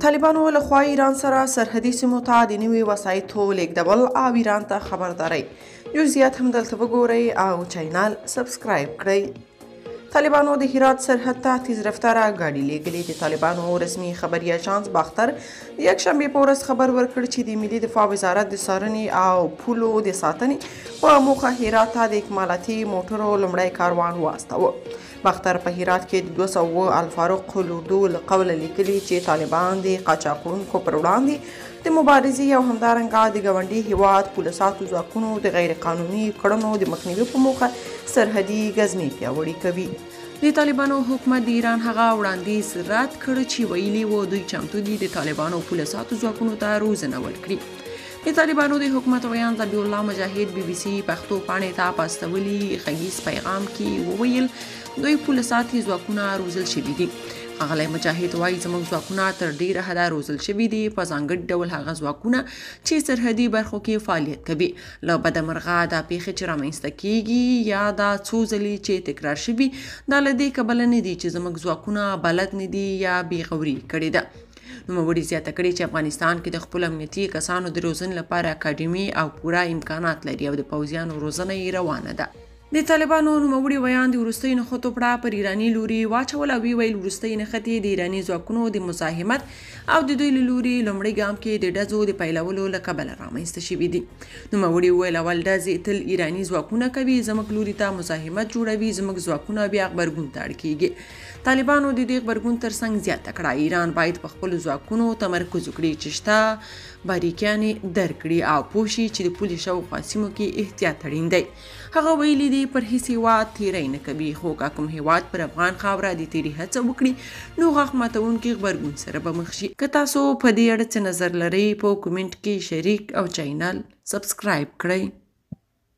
طالبانو لخوا ایران سره سرحدي سیمو ته د نوي وسایطو لیږدول او ایران ته خبرداری. جزئیات هم دلته وګورئ او چینل سبسکرایب کړئ. طالبانو د هرات سرحد ته تیز رفتاره ګاډي لیږلي. د طالبانو رسمي خبري اژانس باختر د یکشنبې په ورځ خبر ورکړ چې د ملي دفاع وزارت د څارنې او پولو د ساتنې په موخه هرات ته د اکمالاتي موټرو لومړی کاروان واستاوه. باختر په هرات کې د 200 الفاروق لوردو له قوله لیکلي چې طالبان د قاچاقونکو پر وړاندې د مبارزې او همدارنګه د ګاونډي هیواد پولیساتو ځواکونو د غیر قانوني کړنو د مخنیوي په موخه سرحدي ګزمې پیاوړې کوي. د طالبانو حکومت د ایران هغه وړاندیز رد کړ چې ویلي و دوی چمتو دي د طالبانو پولیساتو ځواکونو ته روزنه ورکړي. د طالبانو د حکومت ویان ذبیح الله مجاهد BBC پښتو پاڼې ته په استولي غږیز پیغام کې وویل دوی پولیساتي ځواکونه روزل شوي دي. ښاغلی مجاهد وایي زموږ ځواکونه تر ډیره حده روزل شوي دي، په ځانګړي ډول هغه ځواکونه چې سرحدي برخو کې فعالیت کوي. له بده مرغه دا پیښې چې رامنځته کیږي یا دا څو ځلې چې تکرار شوي دا له دې کبله نه دي چې زموږ ځواکونه بلد نه دي یا بېغوري کړې ده. نوموړي زیاته کړې چې افغانستان کې د خپلو امنیتي کسانو د روزنې لپاره اکاډمي او پوره امکانات لري او د پوځیانو روزنه یې روانه ده. د طالبانو نوموړي ویان د وروستیو نښتو پړه پر ایراني لوري واچول او ویل وروستۍ نښتې د ایراني ځواکونو د مزاحمت او د دوی له لوري لومړي ګام کې د ډزو د پیلولو له کبله رامنځته شوي دي. نوموړي وویل اول ډزې تل ایراني ځواکونه کوي، زموږ لوري ته مزاحمت جوړوي، زموږ ځواکونه بیا غبرګون ته اړ کیږي. طالبانو د دې غبرګون ترڅنګ زیاته کړه ایران باید په خپلو ځواکونو تمرکز وکړي چې شته باریکیانې درک کړي او پوه شي چې د پولې شاوخوا سیمو کې احتیاط اړین دی. هغه ویلي دي پر هیڅ هیواد تیری نه کوي، خو که کوم هیواد پر افغان خاوره د تیري هڅه وکړي نو غاښ ماتونکي غبرګون سره به مخ شي. که تاسو په دې اړه څه نظر لرئ په کومنټ کې شریک او چینل سبسکرایب کړئ.